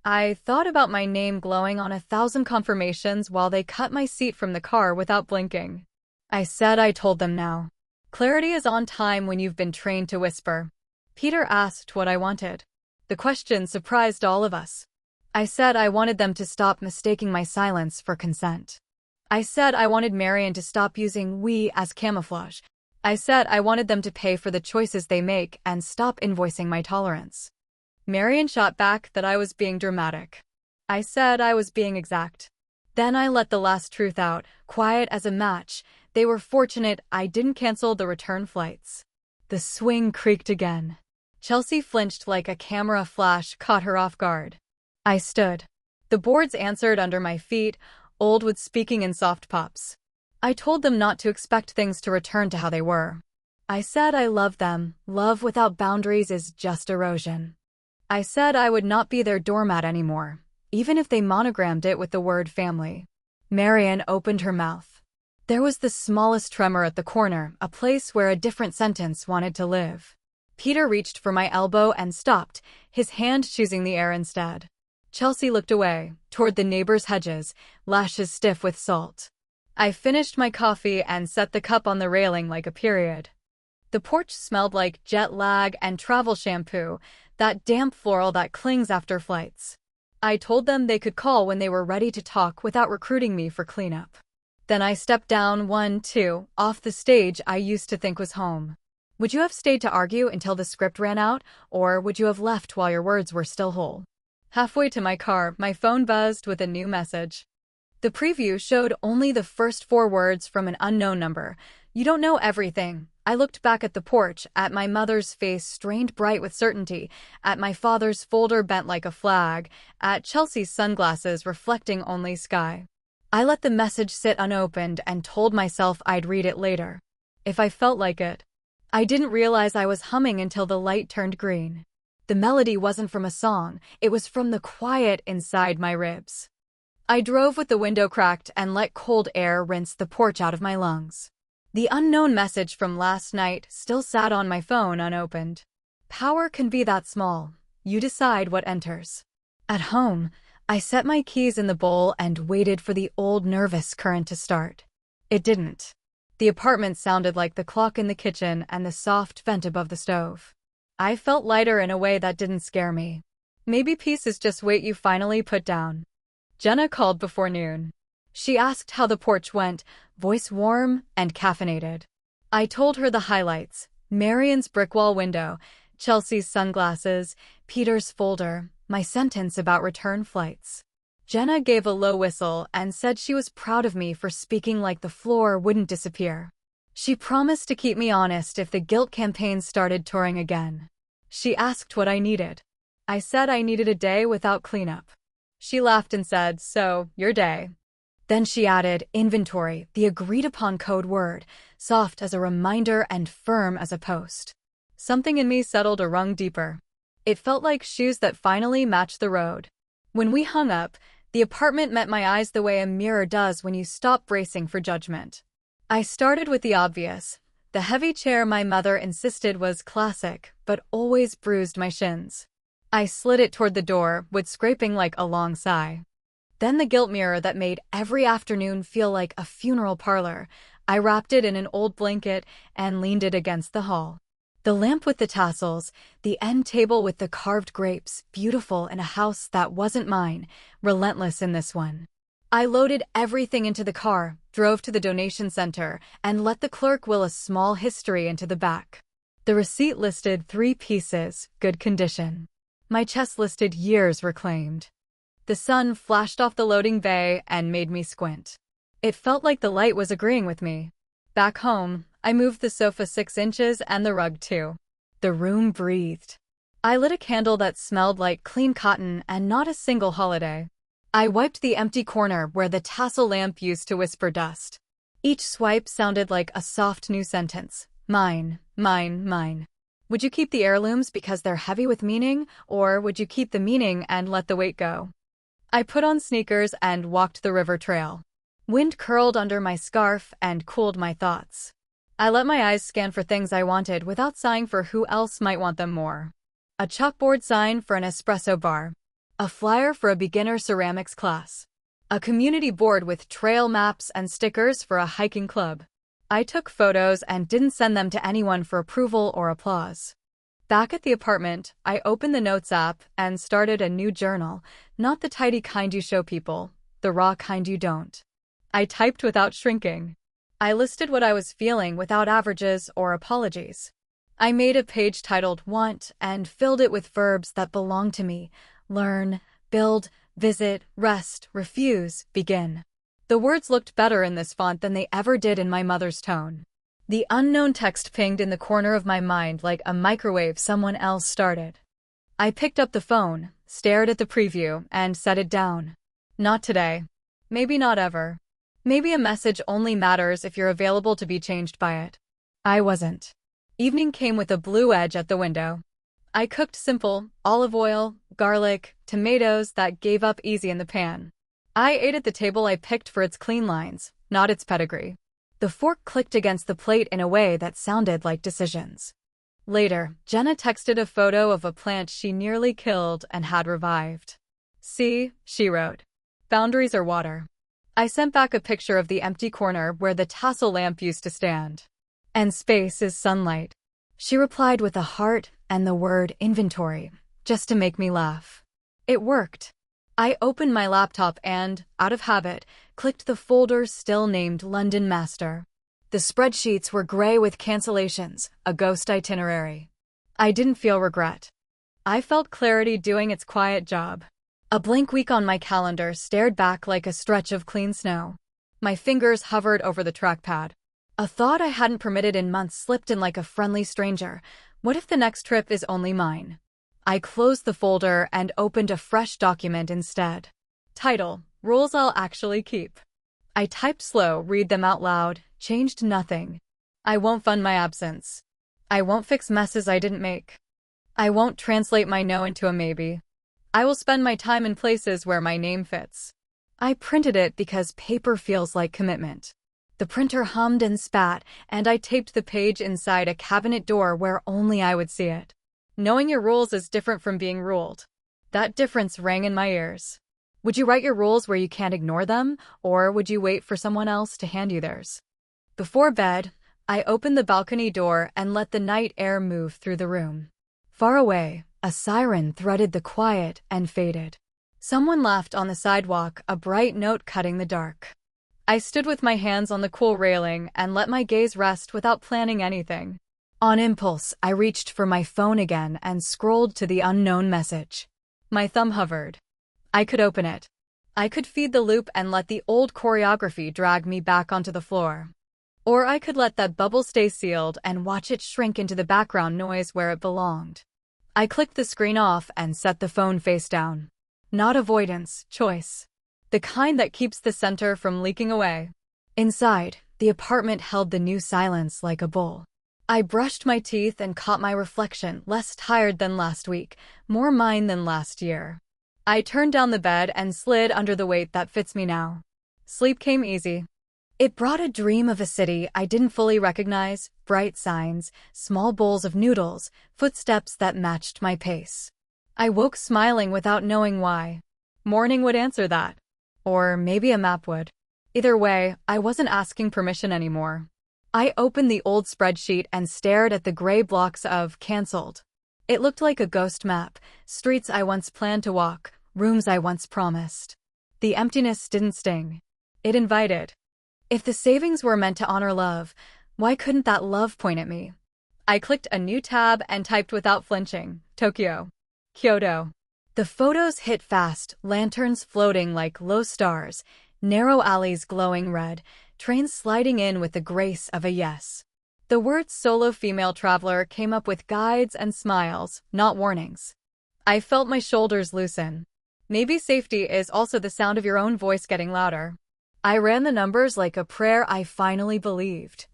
I thought about my name glowing on 1,000 confirmations while they cut my seat from the car without blinking. I said I told them now. Clarity is on time when you've been trained to whisper. Peter asked what I wanted. The question surprised all of us. I said I wanted them to stop mistaking my silence for consent. I said I wanted Marian to stop using we as camouflage. I said I wanted them to pay for the choices they make and stop invoicing my tolerance. Marian shot back that I was being dramatic. I said I was being exact. Then I let the last truth out, quiet as a match. They were fortunate I didn't cancel the return flights. The swing creaked again. Chelsea flinched like a camera flash caught her off guard. I stood. The boards answered under my feet, old with speaking in soft pops. I told them not to expect things to return to how they were. I said I loved them. Love without boundaries is just erosion. I said I would not be their doormat anymore, even if they monogrammed it with the word family. Marian opened her mouth. There was the smallest tremor at the corner, a place where a different sentence wanted to live. Peter reached for my elbow and stopped, his hand choosing the air instead. Chelsea looked away, toward the neighbor's hedges, lashes stiff with salt. I finished my coffee and set the cup on the railing like a period. The porch smelled like jet lag and travel shampoo, that damp floral that clings after flights. I told them they could call when they were ready to talk without recruiting me for cleanup. Then I stepped down 1-2, off the stage I used to think was home. Would you have stayed to argue until the script ran out, or would you have left while your words were still whole? Halfway to my car, my phone buzzed with a new message. The preview showed only the first 4 words from an unknown number. You don't know everything. I looked back at the porch, at my mother's face strained bright with certainty, at my father's folder bent like a flag, at Chelsea's sunglasses reflecting only sky. I let the message sit unopened and told myself I'd read it later, if I felt like it. I didn't realize I was humming until the light turned green. The melody wasn't from a song, it was from the quiet inside my ribs. I drove with the window cracked and let cold air rinse the porch out of my lungs. The unknown message from last night still sat on my phone unopened. Power can be that small. You decide what enters. At home, I set my keys in the bowl and waited for the old nervous current to start. It didn't. The apartment sounded like the clock in the kitchen and the soft vent above the stove. I felt lighter in a way that didn't scare me. Maybe peace is just weight you finally put down. Jenna called before noon. She asked how the porch went, voice warm and caffeinated. I told her the highlights: Marian's brick wall window, Chelsea's sunglasses, Peter's folder, my sentence about return flights. Jenna gave a low whistle and said she was proud of me for speaking like the floor wouldn't disappear. She promised to keep me honest if the guilt campaign started touring again. She asked what I needed. I said I needed a day without cleanup. She laughed and said, "So, your day." Then she added, inventory, the agreed-upon code word, soft as a reminder and firm as a post. Something in me settled a rung deeper. It felt like shoes that finally matched the road. When we hung up, the apartment met my eyes the way a mirror does when you stop bracing for judgment. I started with the obvious. The heavy chair my mother insisted was classic, but always bruised my shins. I slid it toward the door, with scraping like a long sigh. Then the guilt mirror that made every afternoon feel like a funeral parlor. I wrapped it in an old blanket and leaned it against the hall. The lamp with the tassels, the end table with the carved grapes, beautiful in a house that wasn't mine, relentless in this one. I loaded everything into the car, drove to the donation center, and let the clerk will a small history into the back. The receipt listed 3 pieces, good condition. My chest listed years reclaimed. The sun flashed off the loading bay and made me squint. It felt like the light was agreeing with me. Back home, I moved the sofa 6 inches and the rug too. The room breathed. I lit a candle that smelled like clean cotton and not a single holiday. I wiped the empty corner where the tassel lamp used to whisper dust. Each swipe sounded like a soft new sentence. Mine, mine, mine. Would you keep the heirlooms because they're heavy with meaning, or would you keep the meaning and let the weight go? I put on sneakers and walked the river trail. Wind curled under my scarf and cooled my thoughts. I let my eyes scan for things I wanted without sighing for who else might want them more. A chalkboard sign for an espresso bar. A flyer for a beginner ceramics class. A community board with trail maps and stickers for a hiking club. I took photos and didn't send them to anyone for approval or applause. Back at the apartment, I opened the Notes app and started a new journal, not the tidy kind you show people, the raw kind you don't. I typed without shrinking. I listed what I was feeling without averages or apologies. I made a page titled Want and filled it with verbs that belonged to me: learn, build, visit, rest, refuse, begin. The words looked better in this font than they ever did in my mother's tone. The unknown text pinged in the corner of my mind like a microwave someone else started. I picked up the phone, stared at the preview, and set it down. Not today. Maybe not ever. Maybe a message only matters if you're available to be changed by it. I wasn't. Evening came with a blue edge at the window. I cooked simple, olive oil, garlic, tomatoes that gave up easy in the pan. I ate at the table I picked for its clean lines, not its pedigree. The fork clicked against the plate in a way that sounded like decisions. Later, Jenna texted a photo of a plant she nearly killed and had revived. See, she wrote. Boundaries are water. I sent back a picture of the empty corner where the tassel lamp used to stand. And space is sunlight. She replied with a heart and the word inventory, just to make me laugh. It worked. I opened my laptop and, out of habit, clicked the folder still named London Master. The spreadsheets were gray with cancellations, a ghost itinerary. I didn't feel regret. I felt clarity doing its quiet job. A blank week on my calendar stared back like a stretch of clean snow. My fingers hovered over the trackpad. A thought I hadn't permitted in months slipped in like a friendly stranger. What if the next trip is only mine? I closed the folder and opened a fresh document instead. Title: Rules I'll Actually Keep. I typed slow, read them out loud, changed nothing. I won't fund my absence. I won't fix messes I didn't make. I won't translate my no into a maybe. I will spend my time in places where my name fits. I printed it because paper feels like commitment. The printer hummed and spat, and I taped the page inside a cabinet door where only I would see it. Knowing your rules is different from being ruled. That difference rang in my ears. Would you write your rules where you can't ignore them, or would you wait for someone else to hand you theirs? Before bed, I opened the balcony door and let the night air move through the room. Far away, a siren threaded the quiet and faded. Someone laughed on the sidewalk, a bright note cutting the dark. I stood with my hands on the cool railing and let my gaze rest without planning anything. On impulse, I reached for my phone again and scrolled to the unknown message. My thumb hovered. I could open it. I could feed the loop and let the old choreography drag me back onto the floor. Or I could let that bubble stay sealed and watch it shrink into the background noise where it belonged. I clicked the screen off and set the phone face down. Not avoidance, choice. The kind that keeps the center from leaking away. Inside, the apartment held the new silence like a bull. I brushed my teeth and caught my reflection, less tired than last week, more mine than last year. I turned down the bed and slid under the weight that fits me now. Sleep came easy. It brought a dream of a city I didn't fully recognize, bright signs, small bowls of noodles, footsteps that matched my pace. I woke smiling without knowing why. Morning would answer that. Or maybe a map would. Either way, I wasn't asking permission anymore. I opened the old spreadsheet and stared at the gray blocks of "canceled." It looked like a ghost map, streets I once planned to walk, rooms I once promised. The emptiness didn't sting. It invited. If the savings were meant to honor love, why couldn't that love point at me? I clicked a new tab and typed without flinching, Tokyo. Kyoto. The photos hit fast, lanterns floating like low stars, narrow alleys glowing red, trains sliding in with the grace of a yes. The words solo female traveler came up with guides and smiles, not warnings. I felt my shoulders loosen. Maybe safety is also the sound of your own voice getting louder. I ran the numbers like a prayer I finally believed.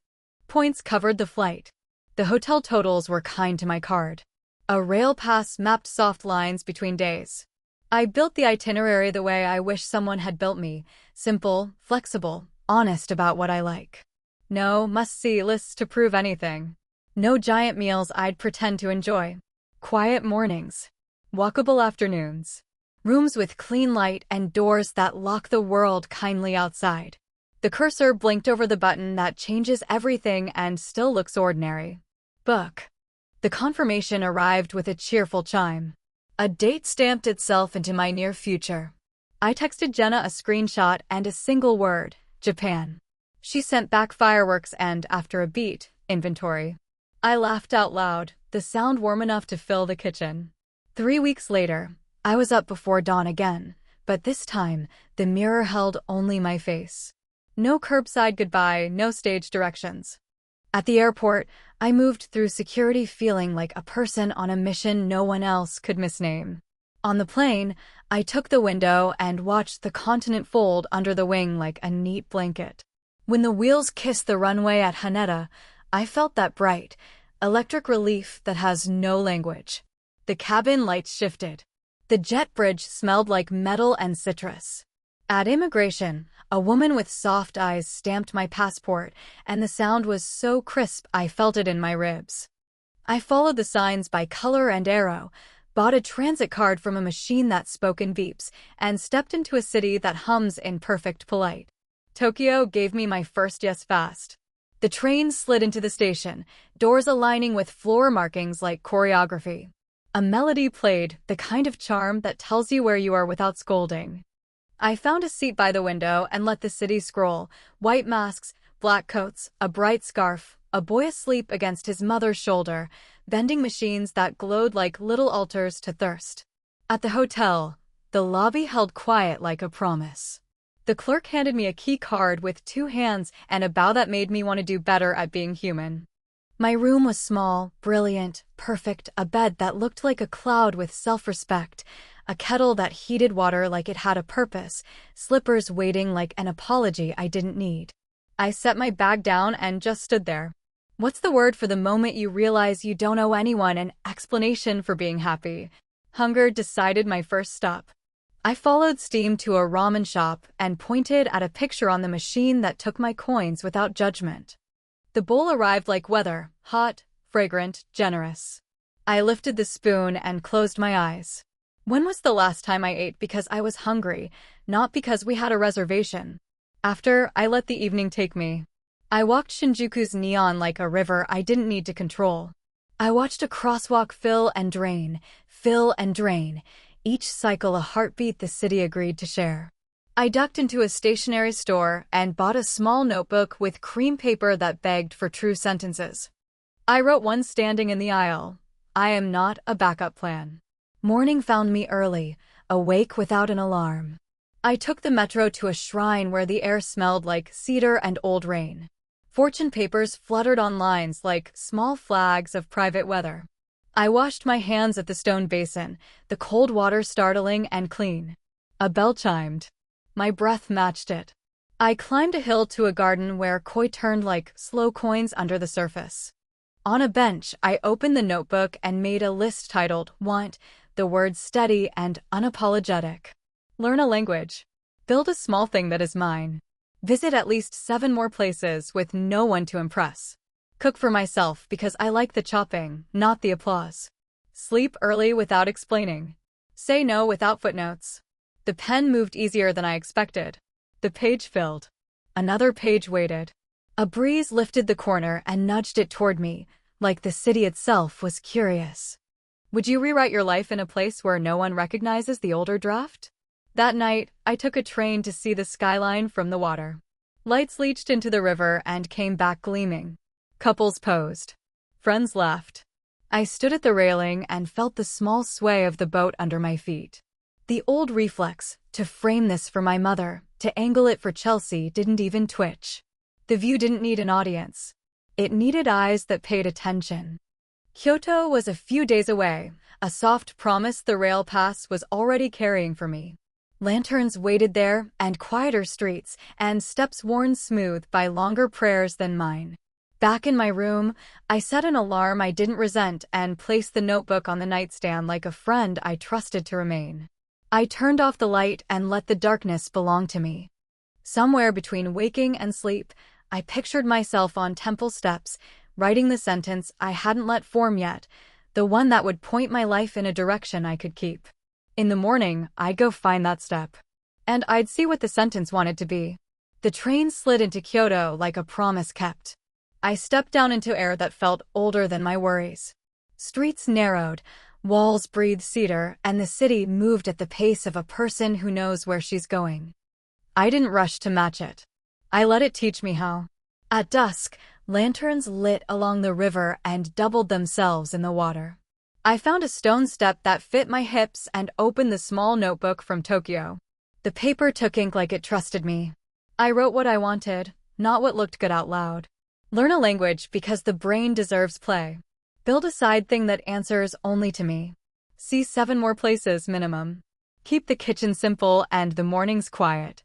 Points covered the flight. The hotel totals were kind to my card. A rail pass mapped soft lines between days. I built the itinerary the way I wish someone had built me, simple, flexible, honest about what I like. No must-see lists to prove anything. No giant meals I'd pretend to enjoy. Quiet mornings. Walkable afternoons. Rooms with clean light and doors that lock the world kindly outside. The cursor blinked over the button that changes everything and still looks ordinary. Book. The confirmation arrived with a cheerful chime. A date stamped itself into my near future. I texted Jenna a screenshot and a single word, Japan. She sent back fireworks and, after a beat, inventory. I laughed out loud, the sound warm enough to fill the kitchen. 3 weeks later, I was up before dawn again, but this time, the mirror held only my face. No curbside goodbye, no stage directions. At the airport, I moved through security feeling like a person on a mission no one else could misname. On the plane, I took the window and watched the continent fold under the wing like a neat blanket. When the wheels kissed the runway at Haneda, I felt that bright, electric relief that has no language. The cabin lights shifted. The jet bridge smelled like metal and citrus. At immigration, a woman with soft eyes stamped my passport, and the sound was so crisp I felt it in my ribs. I followed the signs by color and arrow, bought a transit card from a machine that spoke in beeps, and stepped into a city that hums in perfect polite. Tokyo gave me my first yes fast. The train slid into the station, doors aligning with floor markings like choreography. A melody played, the kind of charm that tells you where you are without scolding. I found a seat by the window and let the city scroll. White masks, black coats, a bright scarf, a boy asleep against his mother's shoulder, vending machines that glowed like little altars to thirst. At the hotel, the lobby held quiet like a promise. The clerk handed me a key card with 2 hands and a bow that made me want to do better at being human. My room was small, brilliant, perfect, a bed that looked like a cloud with self-respect, a kettle that heated water like it had a purpose, slippers waiting like an apology I didn't need. I set my bag down and just stood there. What's the word for the moment you realize you don't owe anyone an explanation for being happy? Hunger decided my first stop. I followed Steam to a ramen shop and pointed at a picture on the machine that took my coins without judgment. The bowl arrived like weather, hot, fragrant, generous. I lifted the spoon and closed my eyes. When was the last time I ate because I was hungry, not because we had a reservation? After, I let the evening take me. I walked Shinjuku's neon like a river I didn't need to control. I watched a crosswalk fill and drain, each cycle a heartbeat the city agreed to share. I ducked into a stationery store and bought a small notebook with cream paper that begged for true sentences. I wrote one standing in the aisle. I am not a backup plan. Morning found me early, awake without an alarm. I took the metro to a shrine where the air smelled like cedar and old rain. Fortune papers fluttered on lines like small flags of private weather. I washed my hands at the stone basin, the cold water startling and clean. A bell chimed. My breath matched it. I climbed a hill to a garden where koi turned like slow coins under the surface. On a bench, I opened the notebook and made a list titled Want, the words steady and unapologetic. Learn a language. Build a small thing that is mine. Visit at least 7 more places with no one to impress. Cook for myself because I like the chopping, not the applause. Sleep early without explaining. Say no without footnotes. The pen moved easier than I expected. The page filled. Another page waited. A breeze lifted the corner and nudged it toward me, like the city itself was curious. Would you rewrite your life in a place where no one recognizes the older draft? That night, I took a train to see the skyline from the water. Lights leached into the river and came back gleaming. Couples posed. Friends laughed. I stood at the railing and felt the small sway of the boat under my feet. The old reflex, to frame this for my mother, to angle it for Chelsea, didn't even twitch. The view didn't need an audience. It needed eyes that paid attention. Kyoto was a few days away, a soft promise the rail pass was already carrying for me. Lanterns waited there, and quieter streets, and steps worn smooth by longer prayers than mine. Back in my room, I set an alarm I didn't resent and placed the notebook on the nightstand like a friend I trusted to remain. I turned off the light and let the darkness belong to me. Somewhere between waking and sleep, I pictured myself on temple steps, writing the sentence I hadn't let form yet, the one that would point my life in a direction I could keep. In the morning, I'd go find that step. And I'd see what the sentence wanted to be. The train slid into Kyoto like a promise kept. I stepped down into air that felt older than my worries. Streets narrowed, walls breathed cedar, and the city moved at the pace of a person who knows where she's going. I didn't rush to match it. I let it teach me how. At dusk, lanterns lit along the river and doubled themselves in the water. I found a stone step that fit my hips and opened the small notebook from Tokyo. The paper took ink like it trusted me. I wrote what I wanted, not what looked good out loud. Learn a language because the brain deserves play. Build a side thing that answers only to me. See 7 more places minimum. Keep the kitchen simple and the mornings quiet.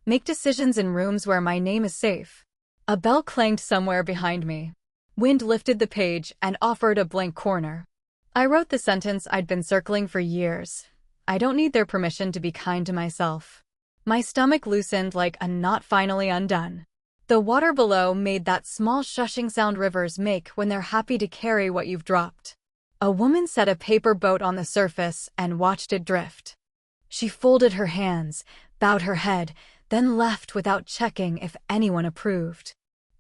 Make decisions in rooms where my name is safe. A bell clanged somewhere behind me. Wind lifted the page and offered a blank corner. I wrote the sentence I'd been circling for years. I don't need their permission to be kind to myself. My stomach loosened like a knot finally undone. The water below made that small shushing sound rivers make when they're happy to carry what you've dropped. A woman set a paper boat on the surface and watched it drift. She folded her hands, bowed her head, then left without checking if anyone approved.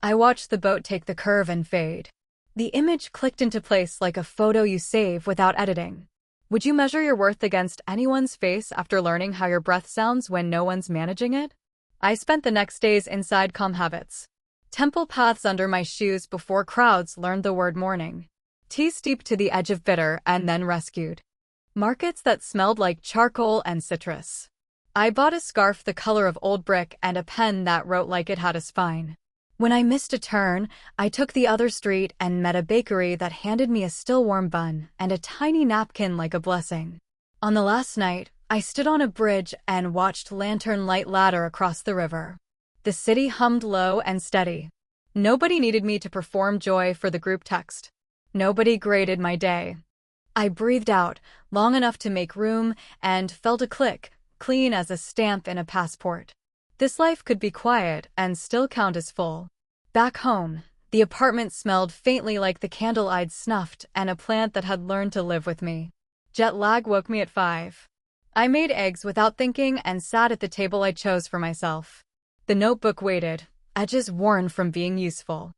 I watched the boat take the curve and fade. The image clicked into place like a photo you save without editing. Would you measure your worth against anyone's face after learning how your breath sounds when no one's managing it? I spent the next days inside calm habits. Temple paths under my shoes before crowds learned the word morning. Tea steeped to the edge of bitter and then rescued. Markets that smelled like charcoal and citrus. I bought a scarf the color of old brick and a pen that wrote like it had a spine. When I missed a turn, I took the other street and met a bakery that handed me a still warm bun and a tiny napkin like a blessing. On the last night, I stood on a bridge and watched lantern light ladder across the river. The city hummed low and steady. Nobody needed me to perform joy for the group text. Nobody graded my day. I breathed out, long enough to make room, and felt a click, clean as a stamp in a passport. This life could be quiet and still count as full. Back home, the apartment smelled faintly like the candle I'd snuffed and a plant that had learned to live with me. Jet lag woke me at 5. I made eggs without thinking and sat at the table I chose for myself. The notebook waited, edges worn from being useful.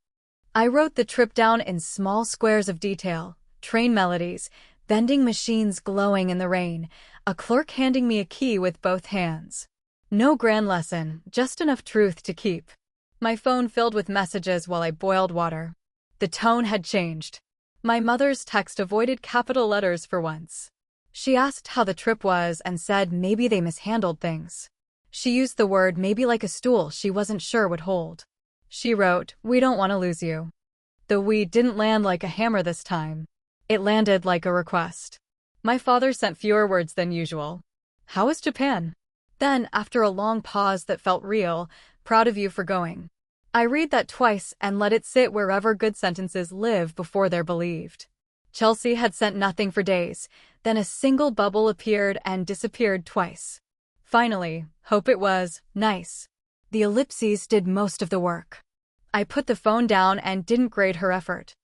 I wrote the trip down in small squares of detail, train melodies, vending machines glowing in the rain, a clerk handing me a key with both hands. No grand lesson, just enough truth to keep. My phone filled with messages while I boiled water. The tone had changed. My mother's text avoided capital letters for once. She asked how the trip was and said maybe they mishandled things. She used the word maybe like a stool she wasn't sure would hold. She wrote, "We don't want to lose you." The "we" didn't land like a hammer this time. It landed like a request. My father sent fewer words than usual. "How was Japan?" Then, after a long pause that felt real, "Proud of you for going." I read that twice and let it sit wherever good sentences live before they're believed. Chelsea had sent nothing for days, then a single bubble appeared and disappeared twice. Finally, hope it was nice. The ellipses did most of the work. I put the phone down and didn't grade her effort.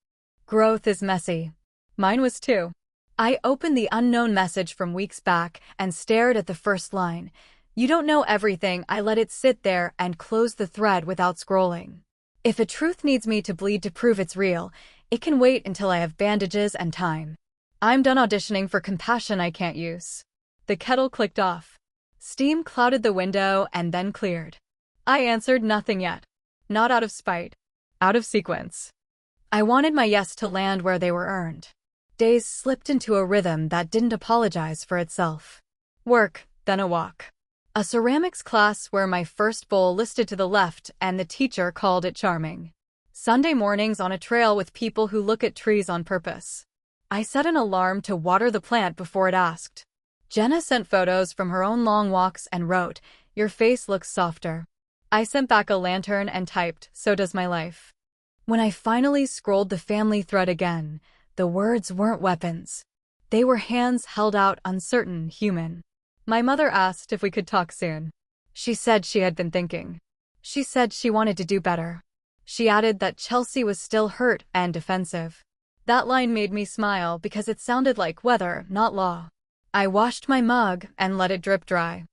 Growth is messy. Mine was too. I opened the unknown message from weeks back and stared at the first line. You don't know everything. I let it sit there and close the thread without scrolling. If a truth needs me to bleed to prove it's real, it can wait until I have bandages and time. I'm done auditioning for compassion I can't use. The kettle clicked off. Steam clouded the window and then cleared. I answered nothing yet. Not out of spite. Out of sequence. I wanted my yes to land where they were earned. Days slipped into a rhythm that didn't apologize for itself. Work, then a walk. A ceramics class where my first bowl listed to the left and the teacher called it charming. Sunday mornings on a trail with people who look at trees on purpose. I set an alarm to water the plant before it asked. Jenna sent photos from her own long walks and wrote, "Your face looks softer." I sent back a lantern and typed, "So does my life." When I finally scrolled the family thread again, the words weren't weapons. They were hands held out, uncertain, human. My mother asked if we could talk soon. She said she had been thinking. She said she wanted to do better. She added that Chelsea was still hurt and defensive. That line made me smile because it sounded like weather, not law. I washed my mug and let it drip dry.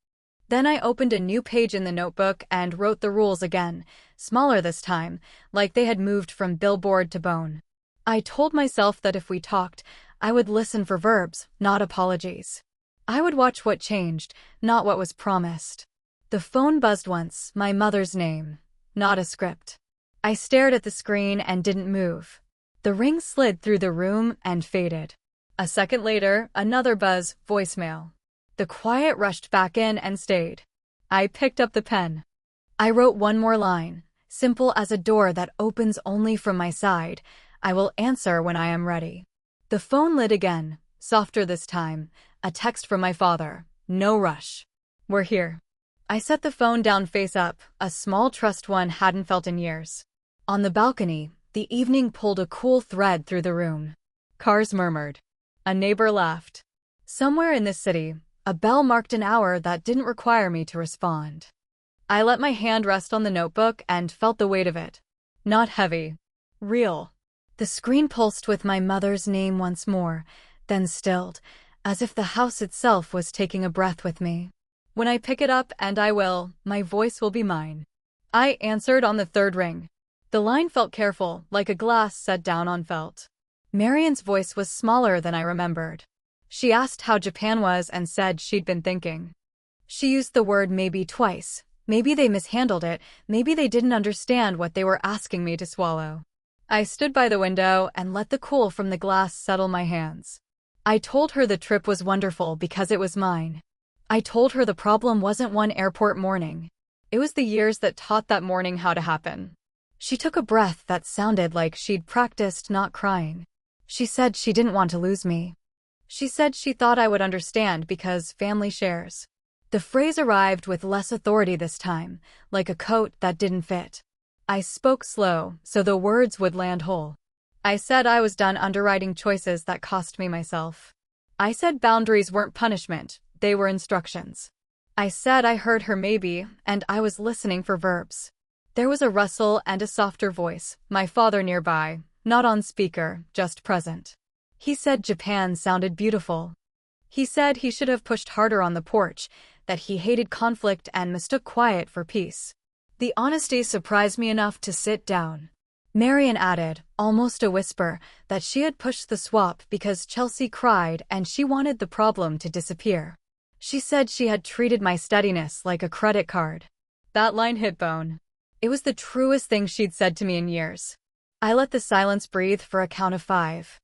Then I opened a new page in the notebook and wrote the rules again, smaller this time, like they had moved from billboard to bone. I told myself that if we talked, I would listen for verbs, not apologies. I would watch what changed, not what was promised. The phone buzzed once, my mother's name, not a script. I stared at the screen and didn't move. The ring slid through the room and faded. A second later, another buzz, voicemail. The quiet rushed back in and stayed. I picked up the pen. I wrote one more line, simple as a door that opens only from my side. I will answer when I am ready. The phone lit again, softer this time, a text from my father. No rush. We're here. I set the phone down face up, a small trust one hadn't felt in years. On the balcony, the evening pulled a cool thread through the room. Cars murmured. A neighbor laughed. Somewhere in this city, a bell marked an hour that didn't require me to respond. I let my hand rest on the notebook and felt the weight of it. Not heavy. Real. The screen pulsed with my mother's name once more, then stilled, as if the house itself was taking a breath with me. When I pick it up, and I will, my voice will be mine. I answered on the third ring. The line felt careful, like a glass set down on felt. Marian's voice was smaller than I remembered. She asked how Japan was and said she'd been thinking. She used the word maybe twice. Maybe they mishandled it, maybe they didn't understand what they were asking me to swallow. I stood by the window and let the cool from the glass settle my hands. I told her the trip was wonderful because it was mine. I told her the problem wasn't one airport morning. It was the years that taught that morning how to happen. She took a breath that sounded like she'd practiced not crying. She said she didn't want to lose me. She said she thought I would understand because family shares. The phrase arrived with less authority this time, like a coat that didn't fit. I spoke slow, so the words would land whole. I said I was done underwriting choices that cost me myself. I said boundaries weren't punishment, they were instructions. I said I heard her maybe, and I was listening for verbs. There was a rustle and a softer voice, my father nearby, not on speaker, just present. He said Japan sounded beautiful. He said he should have pushed harder on the porch, that he hated conflict and mistook quiet for peace. The honesty surprised me enough to sit down. Marian added, almost a whisper, that she had pushed the swap because Chelsea cried and she wanted the problem to disappear. She said she had treated my steadiness like a credit card. That line hit bone. It was the truest thing she'd said to me in years. I let the silence breathe for a count of 5.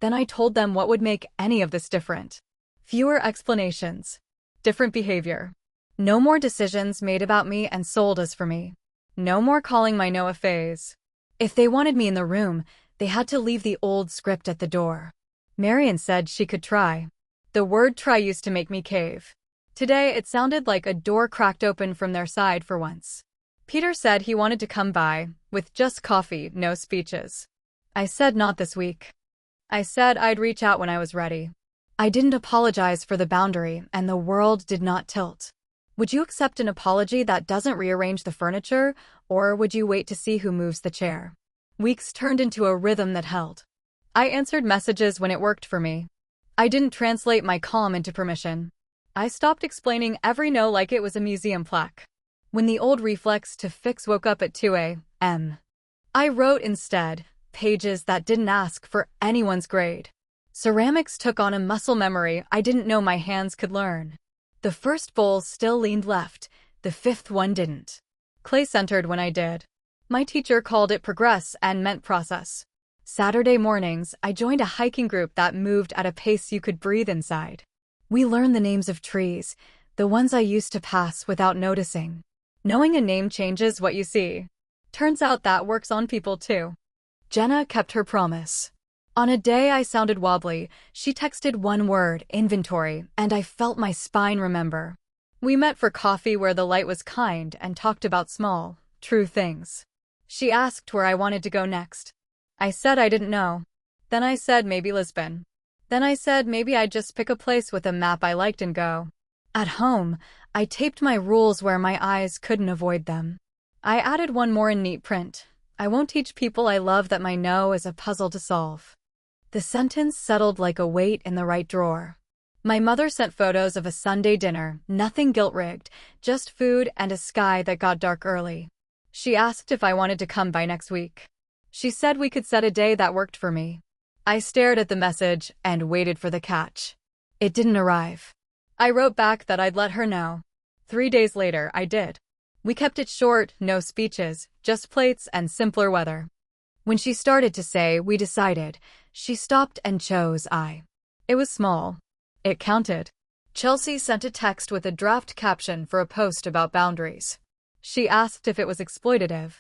Then I told them what would make any of this different. Fewer explanations. Different behavior. No more decisions made about me and sold as for me. No more calling my no a phase. If they wanted me in the room, they had to leave the old script at the door. Marian said she could try. The word try used to make me cave. Today it sounded like a door cracked open from their side for once. Peter said he wanted to come by, with just coffee, no speeches. I said not this week. I said I'd reach out when I was ready. I didn't apologize for the boundary, and the world did not tilt. Would you accept an apology that doesn't rearrange the furniture, or would you wait to see who moves the chair? Weeks turned into a rhythm that held. I answered messages when it worked for me. I didn't translate my calm into permission. I stopped explaining every no like it was a museum plaque. When the old reflex to fix woke up at 2 a.m., I wrote instead, pages that didn't ask for anyone's grade. Ceramics took on a muscle memory I didn't know my hands could learn. The first bowl still leaned left, the fifth one didn't. Clay centered when I did. My teacher called it progress and meant process. Saturday mornings, I joined a hiking group that moved at a pace you could breathe inside. We learned the names of trees, the ones I used to pass without noticing. Knowing a name changes what you see. Turns out that works on people too. Jenna kept her promise. On a day I sounded wobbly, she texted one word, inventory, and I felt my spine remember. We met for coffee where the light was kind and talked about small, true things. She asked where I wanted to go next. I said I didn't know. Then I said maybe Lisbon. Then I said maybe I'd just pick a place with a map I liked and go. At home, I taped my rules where my eyes couldn't avoid them. I added one more in neat print. I won't teach people I love that my no is a puzzle to solve. The sentence settled like a weight in the right drawer. My mother sent photos of a Sunday dinner, nothing guilt-rigged, just food and a sky that got dark early. She asked if I wanted to come by next week. She said we could set a day that worked for me. I stared at the message and waited for the catch. It didn't arrive. I wrote back that I'd let her know. 3 days later, I did. We kept it short, no speeches, just plates and simpler weather. When she started to say, we decided, she stopped and chose I. It was small. It counted. Chelsea sent a text with a draft caption for a post about boundaries. She asked if it was exploitative.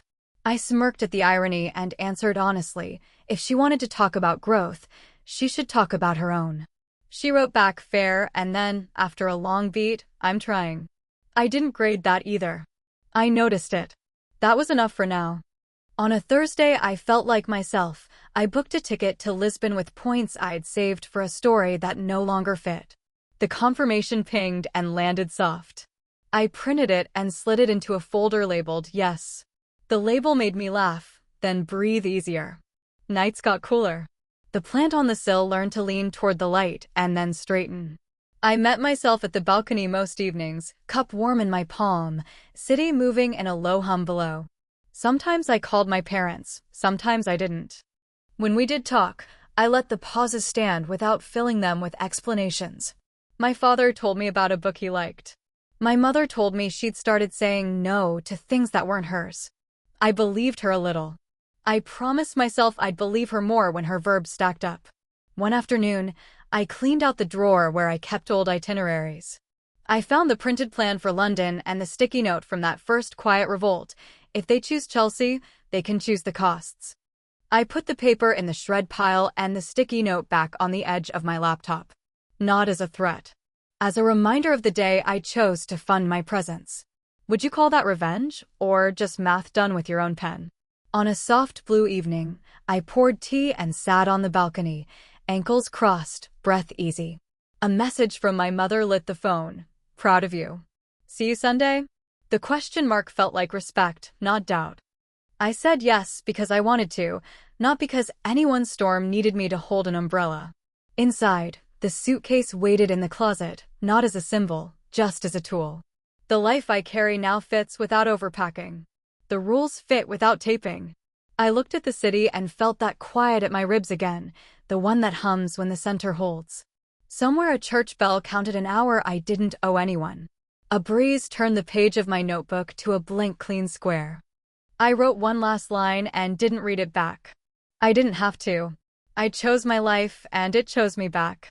I smirked at the irony and answered honestly, if she wanted to talk about growth, she should talk about her own. She wrote back fair and then, after a long beat, I'm trying. I didn't grade that either. I noticed it. That was enough for now. On a Thursday I felt like myself. I booked a ticket to Lisbon with points I'd saved for a story that no longer fit. The confirmation pinged and landed soft. I printed it and slid it into a folder labeled yes. The label made me laugh, then breathe easier. Nights got cooler. The plant on the sill learned to lean toward the light and then straighten. I met myself at the balcony most evenings, cup warm in my palm, city moving in a low hum below. Sometimes I called my parents, sometimes I didn't. When we did talk, I let the pauses stand without filling them with explanations. My father told me about a book he liked. My mother told me she'd started saying no to things that weren't hers. I believed her a little. I promised myself I'd believe her more when her verbs stacked up. One afternoon, I cleaned out the drawer where I kept old itineraries. I found the printed plan for London and the sticky note from that first quiet revolt. If they choose Chelsea, they can choose the costs. I put the paper in the shred pile and the sticky note back on the edge of my laptop. Not as a threat. As a reminder of the day I chose to fund my presence. Would you call that revenge, or just math done with your own pen? On a soft blue evening, I poured tea and sat on the balcony, ankles crossed, breath easy. A message from my mother lit the phone. Proud of you. See you Sunday? The question mark felt like respect, not doubt. I said yes because I wanted to, not because anyone's storm needed me to hold an umbrella. Inside, the suitcase waited in the closet, not as a symbol, just as a tool. The life I carry now fits without overpacking. The rules fit without taping. I looked at the city and felt that quiet at my ribs again, the one that hums when the center holds. Somewhere a church bell counted an hour I didn't owe anyone. A breeze turned the page of my notebook to a blank clean square. I wrote one last line and didn't read it back. I didn't have to. I chose my life and it chose me back.